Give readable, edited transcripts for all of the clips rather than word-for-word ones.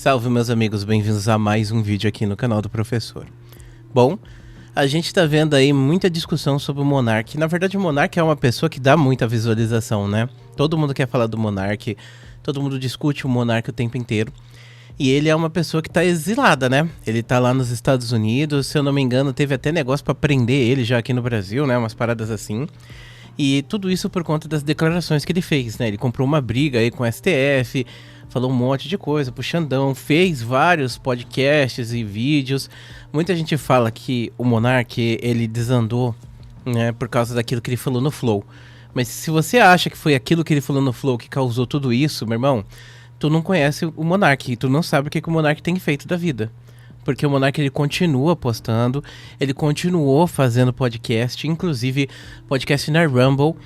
Salve, meus amigos, bem-vindos a mais um vídeo aqui no canal do professor. Bom, a gente tá vendo aí muita discussão sobre o Monark. Na verdade, o Monark é uma pessoa que dá muita visualização, né? Todo mundo quer falar do Monark, todo mundo discute o Monark o tempo inteiro. E ele é uma pessoa que tá exilada, né? Ele tá lá nos Estados Unidos, se eu não me engano, teve até negócio pra prender ele já aqui no Brasil, né? Umas paradas assim. E tudo isso por conta das declarações que ele fez, né? Ele comprou uma briga aí com o STF, falou um monte de coisa pro Xandão, fez vários podcasts e vídeos. Muita gente fala que o Monark, ele desandou, né, por causa daquilo que ele falou no Flow. Mas se você acha que foi aquilo que ele falou no Flow que causou tudo isso, meu irmão, tu não conhece o Monark, tu não sabe o que o Monark tem feito da vida. Porque o Monark, ele continua postando, ele continuou fazendo podcast, inclusive podcast na Rumble.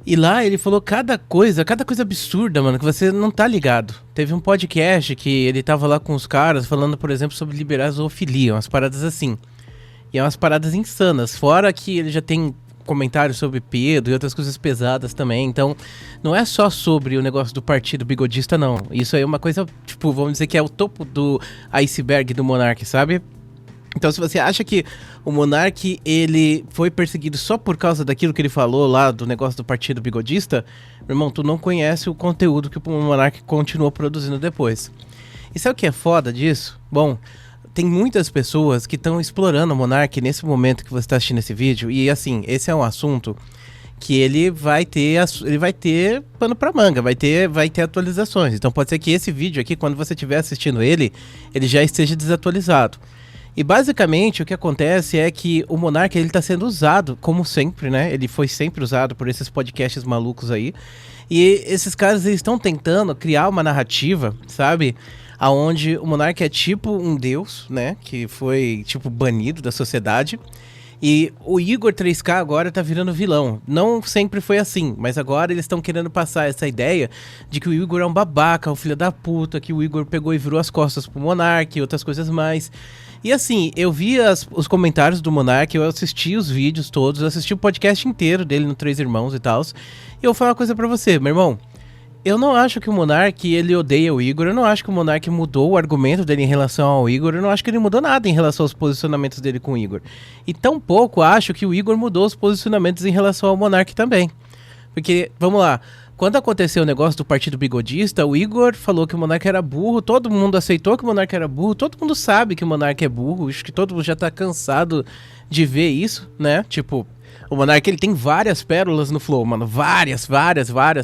E lá ele falou cada coisa absurda, mano, que você não tá ligado. Teve um podcast que ele tava lá com os caras falando, por exemplo, sobre liberar a zoofilia, umas paradas assim. E é umas paradas insanas, fora que ele já tem comentários sobre Pedro e outras coisas pesadas também. Então, não é só sobre o negócio do partido bigodista, não. Isso aí é uma coisa, tipo, vamos dizer que é o topo do iceberg do Monark, sabe? Então, se você acha que o Monark, ele foi perseguido só por causa daquilo que ele falou lá do negócio do partido bigodista, meu irmão, tu não conhece o conteúdo que o Monark continuou produzindo depois. E sabe o que é foda disso? Bom, tem muitas pessoas que estão explorando o Monark nesse momento que você está assistindo esse vídeo. E assim, esse é um assunto que ele vai ter pano pra manga, vai ter atualizações. Então pode ser que esse vídeo aqui, quando você estiver assistindo ele já esteja desatualizado. E basicamente o que acontece é que o Monark, ele tá sendo usado, como sempre, né? Ele foi sempre usado por esses podcasts malucos aí. E esses caras, eles estão tentando criar uma narrativa, sabe? Aonde o Monark é tipo um deus, né? Que foi, tipo, banido da sociedade. E o Igor 3K agora tá virando vilão. Não sempre foi assim, mas agora eles estão querendo passar essa ideia de que o Igor é um babaca, um filho da puta, que o Igor pegou e virou as costas pro Monark e outras coisas mais. E assim, eu vi os comentários do Monark, eu assisti os vídeos todos, eu assisti o podcast inteiro dele no Três Irmãos e tal. E eu vou falar uma coisa pra você, meu irmão. Eu não acho que o Monark, ele odeia o Igor, eu não acho que o Monark mudou o argumento dele em relação ao Igor, eu não acho que ele mudou nada em relação aos posicionamentos dele com o Igor. E tampouco acho que o Igor mudou os posicionamentos em relação ao Monark também. Porque, vamos lá, quando aconteceu o negócio do partido bigodista, o Igor falou que o Monark era burro, todo mundo aceitou que o Monark era burro, todo mundo sabe que o Monark é burro, acho que todo mundo já tá cansado de ver isso, né? Tipo, o Monark, ele tem várias pérolas no Flow, mano, várias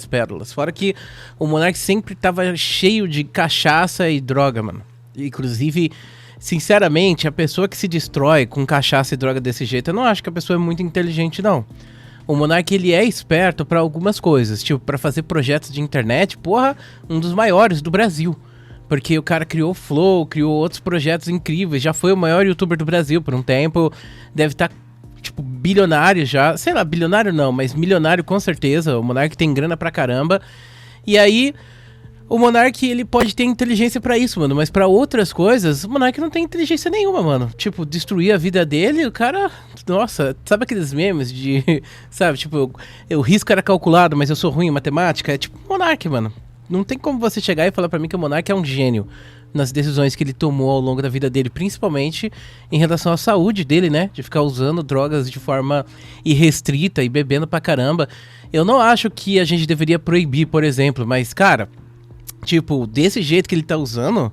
pérolas. Fora que o Monark sempre tava cheio de cachaça e droga, mano. Inclusive, sinceramente, a pessoa que se destrói com cachaça e droga desse jeito, eu não acho que a pessoa é muito inteligente, não. O Monark, ele é esperto pra algumas coisas, tipo, pra fazer projetos de internet, porra, um dos maiores do Brasil. Porque o cara criou o Flow, criou outros projetos incríveis, já foi o maior youtuber do Brasil por um tempo, deve estar, tipo, bilionário já, sei lá, bilionário não, mas milionário com certeza, o Monark tem grana pra caramba. E aí, o Monark, ele pode ter inteligência pra isso, mano, mas pra outras coisas, o Monark não tem inteligência nenhuma, mano. Tipo, destruir a vida dele, o cara, nossa, sabe aqueles memes de, sabe, tipo, o risco era calculado, mas eu sou ruim em matemática? É tipo Monark, mano. Não tem como você chegar e falar pra mim que o Monark é um gênio nas decisões que ele tomou ao longo da vida dele, principalmente em relação à saúde dele, né? De ficar usando drogas de forma irrestrita e bebendo pra caramba. Eu não acho que a gente deveria proibir, por exemplo, mas, cara, tipo, desse jeito que ele tá usando,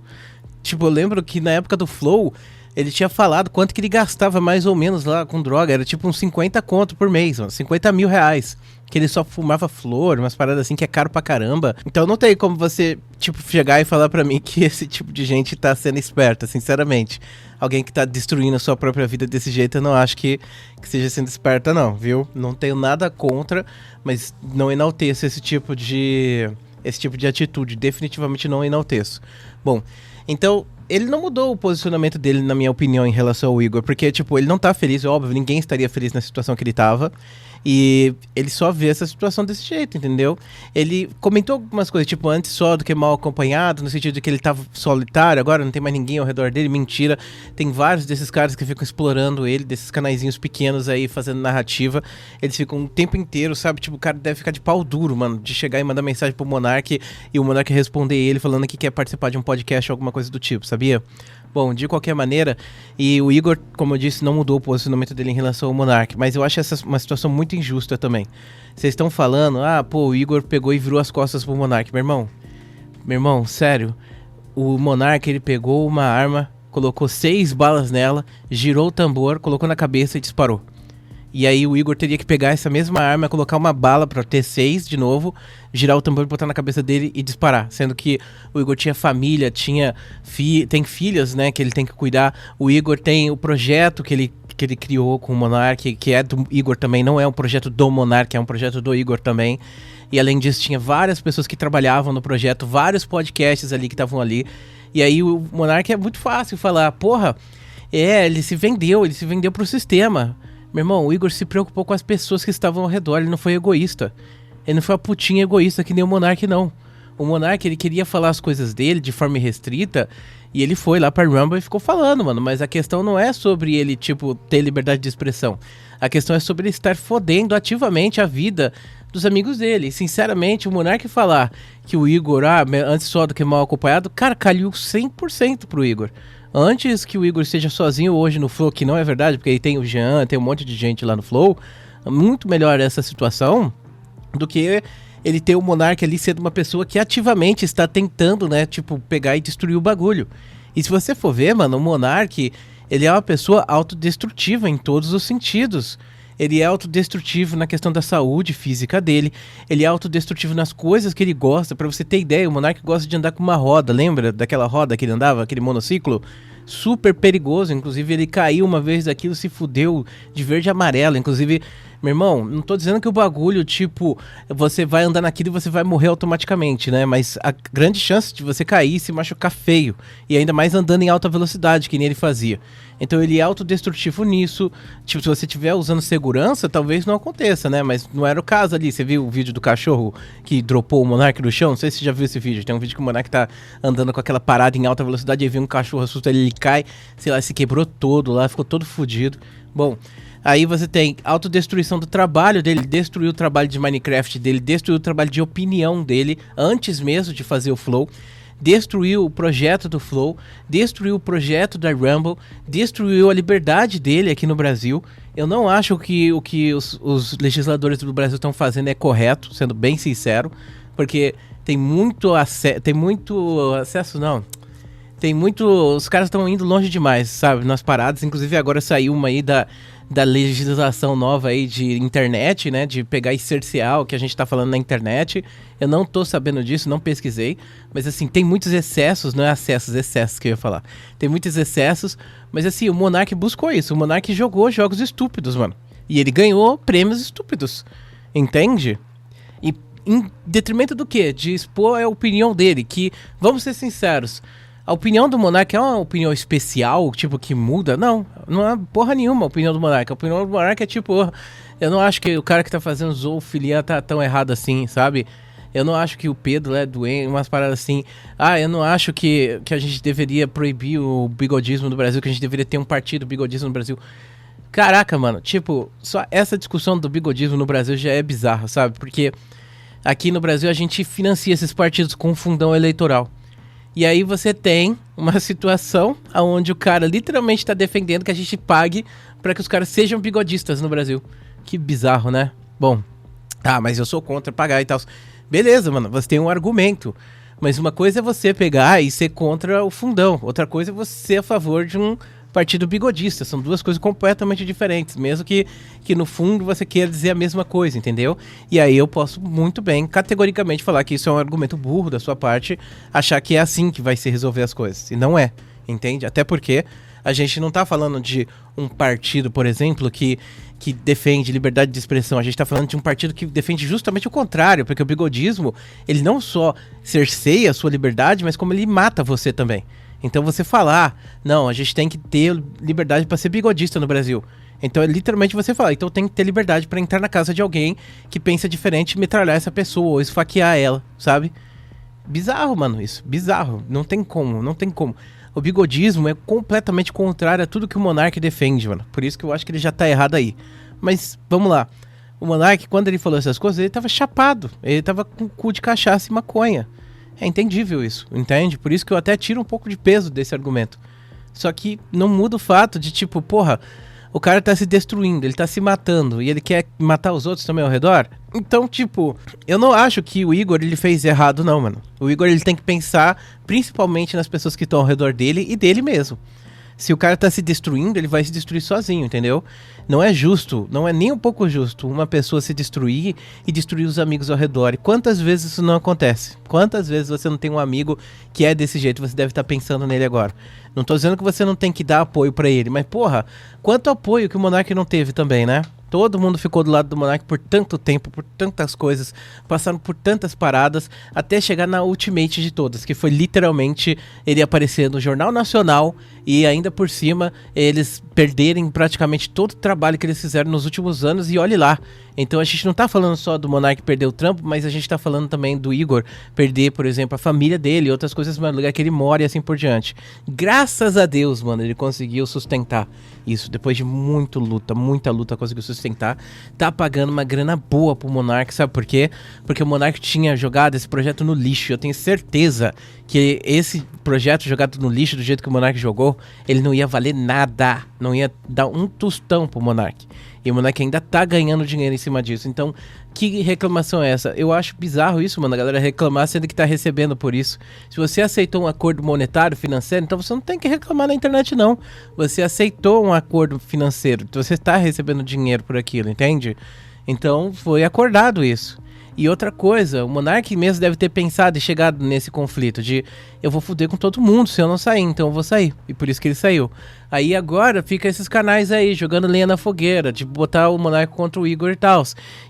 tipo, eu lembro que na época do Flow, ele tinha falado quanto que ele gastava mais ou menos lá com droga, era tipo uns 50 conto por mês, mano, 50 mil reais. Que ele só fumava flor, umas paradas assim que é caro pra caramba. Então não tem como você, tipo, chegar e falar pra mim que esse tipo de gente tá sendo esperta, sinceramente. Alguém que tá destruindo a sua própria vida desse jeito, eu não acho que seja sendo esperta não, viu? Não tenho nada contra, mas não enalteço esse tipo de atitude, definitivamente não enalteço. Bom, então, ele não mudou o posicionamento dele, na minha opinião, em relação ao Igor, porque, tipo, ele não tá feliz, é óbvio, ninguém estaria feliz na situação que ele tava. E ele só vê essa situação desse jeito, entendeu? Ele comentou algumas coisas, tipo, antes só do que mal acompanhado, no sentido de que ele tava solitário, agora não tem mais ninguém ao redor dele, mentira. Tem vários desses caras que ficam explorando ele, desses canaizinhos pequenos aí, fazendo narrativa. Eles ficam o tempo inteiro, sabe? Tipo, o cara deve ficar de pau duro, mano, de chegar e mandar mensagem pro Monark e o Monark responder ele falando que quer participar de um podcast ou alguma coisa do tipo, sabia? Bom, de qualquer maneira, e o Igor, como eu disse, não mudou o posicionamento dele em relação ao Monark, mas eu acho essa uma situação muito injusta também. Vocês estão falando, o Igor pegou e virou as costas pro Monark. Meu irmão, sério, o Monark, ele pegou uma arma, colocou 6 balas nela, girou o tambor, colocou na cabeça e disparou. E aí o Igor teria que pegar essa mesma arma, colocar uma bala pra ter 6 de novo, girar o tambor, botar na cabeça dele e disparar. Sendo que o Igor tinha família, tem filhas, né, que ele tem que cuidar. O Igor tem o projeto que ele criou com o Monark, que é do Igor também, não é um projeto do Monark, é um projeto do Igor também. E além disso, tinha várias pessoas que trabalhavam no projeto, vários podcasts ali que estavam ali. E aí o Monark é muito fácil falar, porra, ele se vendeu pro sistema. Meu irmão, o Igor se preocupou com as pessoas que estavam ao redor, ele não foi egoísta. Ele não foi uma putinha egoísta que nem o Monark, não. O Monark, ele queria falar as coisas dele de forma restrita, e ele foi lá pra Rumble e ficou falando, mano. Mas a questão não é sobre ele, tipo, ter liberdade de expressão. A questão é sobre ele estar fodendo ativamente a vida dos amigos dele. E, sinceramente, o Monark falar que o Igor, antes só do que mal acompanhado, cara, caiu 100% pro Igor. Antes que o Igor esteja sozinho hoje no Flow, que não é verdade, porque aí tem o Jean, tem um monte de gente lá no Flow, muito melhor essa situação do que ele ter o Monark ali sendo uma pessoa que ativamente está tentando, né, tipo, pegar e destruir o bagulho. E se você for ver, mano, o Monark, ele é uma pessoa autodestrutiva em todos os sentidos. Ele é autodestrutivo na questão da saúde física dele. Ele é autodestrutivo nas coisas que ele gosta. Pra você ter ideia, o Monark gosta de andar com uma roda. Lembra daquela roda que ele andava? Aquele monociclo? Super perigoso. Inclusive, ele caiu uma vez daquilo, se fudeu de verde e amarelo. Inclusive, meu irmão, não tô dizendo que o bagulho, tipo, você vai andar naquilo e você vai morrer automaticamente, né? Mas a grande chance de você cair e se machucar feio. E ainda mais andando em alta velocidade, que nem ele fazia. Então ele é autodestrutivo nisso. Tipo, se você estiver usando segurança, talvez não aconteça, né? Mas não era o caso ali. Você viu o vídeo do cachorro que dropou o Monark no chão? Não sei se você já viu esse vídeo. Tem um vídeo que o Monark tá andando com aquela parada em alta velocidade e aí vem um cachorro, assusta ele cai, sei lá, se quebrou todo lá, ficou todo fodido. Bom, aí você tem autodestruição do trabalho dele, destruiu o trabalho de Minecraft dele, destruiu o trabalho de opinião dele, antes mesmo de fazer o Flow. Destruiu o projeto do Flow, destruiu o projeto da Rumble, destruiu a liberdade dele aqui no Brasil. Eu não acho que o que os legisladores do Brasil estão fazendo é correto, sendo bem sincero, porque tem muito acesso, não. Os caras estão indo longe demais, sabe, nas paradas. Inclusive agora saiu uma aí da legislação nova aí de internet, né, de pegar e cercear o que a gente tá falando na internet. Eu não tô sabendo disso, não pesquisei, mas assim, tem muitos excessos, não é excessos que eu ia falar. Tem muitos excessos, mas assim, o Monark buscou isso, o Monark jogou jogos estúpidos, mano. E ele ganhou prêmios estúpidos, entende? E em detrimento do quê? De expor a opinião dele, que, vamos ser sinceros, a opinião do Monark é uma opinião especial, tipo, que muda? Não é porra nenhuma a opinião do Monark. A opinião do Monark é tipo, eu não acho que o cara que tá fazendo zoofilia tá tão errado assim, sabe? Eu não acho que o Pedro é doente, umas paradas assim. Eu não acho que a gente deveria proibir o bigodismo no Brasil, que a gente deveria ter um partido bigodismo no Brasil. Caraca, mano, tipo, só essa discussão do bigodismo no Brasil já é bizarra, sabe? Porque aqui no Brasil a gente financia esses partidos com fundão eleitoral. E aí você tem uma situação onde o cara literalmente está defendendo que a gente pague para que os caras sejam bigodistas no Brasil. Que bizarro, né? Bom, mas eu sou contra pagar e tal. Beleza, mano, você tem um argumento. Mas uma coisa é você pegar e ser contra o fundão. Outra coisa é você ser a favor de um partido bigodista. São duas coisas completamente diferentes. Mesmo que no fundo você queira dizer a mesma coisa, entendeu? E aí eu posso muito bem, categoricamente, falar que isso é um argumento burro da sua parte, achar que é assim que vai se resolver as coisas. E não é, entende? Até porque a gente não tá falando de um partido, por exemplo, que defende liberdade de expressão. A gente tá falando de um partido que defende justamente o contrário, porque o bigodismo, ele não só cerceia a sua liberdade, mas como ele mata você também. Então você falar, não, a gente tem que ter liberdade para ser bigodista no Brasil. Então é literalmente você falar, então tem que ter liberdade pra entrar na casa de alguém que pensa diferente e metralhar essa pessoa ou esfaquear ela, sabe? Bizarro, mano, isso. Bizarro. Não tem como, não tem como. O bigodismo é completamente contrário a tudo que o Monark defende, mano. Por isso que eu acho que ele já tá errado aí. Mas, vamos lá. O Monark, quando ele falou essas coisas, ele tava chapado. Ele tava com cu de cachaça e maconha. É entendível isso, entende? Por isso que eu até tiro um pouco de peso desse argumento. Só que não muda o fato de, tipo, porra, o cara tá se destruindo, ele tá se matando e ele quer matar os outros também ao redor. Então, tipo, eu não acho que o Igor, ele fez errado não, mano. O Igor, ele tem que pensar principalmente nas pessoas que estão ao redor dele e dele mesmo. Se o cara tá se destruindo, ele vai se destruir sozinho, entendeu? Não é justo, não é nem um pouco justo uma pessoa se destruir e destruir os amigos ao redor. E quantas vezes isso não acontece? Quantas vezes você não tem um amigo que é desse jeito? Você deve estar pensando nele agora. Não tô dizendo que você não tem que dar apoio pra ele, mas porra, quanto apoio que o Monark não teve também, né? Todo mundo ficou do lado do Monark por tanto tempo, por tantas coisas, passaram por tantas paradas, até chegar na ultimate de todas, que foi literalmente ele aparecer no Jornal Nacional e ainda por cima eles perderem praticamente todo o trabalho que eles fizeram nos últimos anos e olhe lá. Então a gente não tá falando só do Monark perder o trampo, mas a gente tá falando também do Igor perder, por exemplo, a família dele, outras coisas, mano, o lugar que ele mora e assim por diante. Graças a Deus, mano, ele conseguiu sustentar isso. Depois de muita luta conseguiu sustentar. Tá pagando uma grana boa pro Monark, sabe por quê? Porque o Monark tinha jogado esse projeto no lixo. Eu tenho certeza que esse projeto jogado no lixo, do jeito que o Monark jogou, ele não ia valer nada. Não ia dar um tostão pro Monark. E o Monark ainda tá ganhando dinheiro em cima disso. Então, que reclamação é essa? Eu acho bizarro isso, mano, a galera reclamar sendo que tá recebendo por isso. Se você aceitou um acordo monetário, financeiro, então você não tem que reclamar na internet, não. Você aceitou um acordo financeiro, você tá recebendo dinheiro por aquilo, entende? Então, foi acordado isso. E outra coisa, o Monark mesmo deve ter pensado e chegado nesse conflito de eu vou foder com todo mundo se eu não sair, então eu vou sair. E por isso que ele saiu. Aí agora fica esses canais aí, jogando lenha na fogueira, de botar o Monark contra o Igor e tal.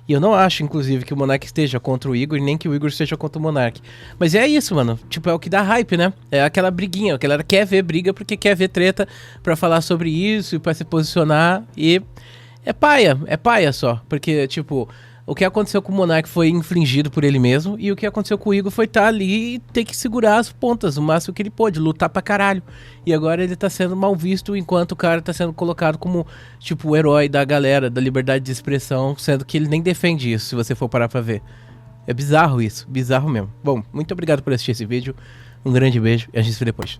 E eu não acho, inclusive, que o Monark esteja contra o Igor, nem que o Igor esteja contra o Monark. Mas é isso, mano. Tipo, é o que dá hype, né? É aquela briguinha, a galera quer ver briga porque quer ver treta pra falar sobre isso e pra se posicionar. E é paia só. Porque, tipo, o que aconteceu com o Monark foi infligido por ele mesmo, e o que aconteceu com o Igor foi estar ali e ter que segurar as pontas o máximo que ele pôde, lutar pra caralho. E agora ele tá sendo mal visto, enquanto o cara tá sendo colocado como, tipo, o herói da galera, da liberdade de expressão, sendo que ele nem defende isso, se você for parar pra ver. É bizarro isso, bizarro mesmo. Bom, muito obrigado por assistir esse vídeo, um grande beijo e a gente se vê depois.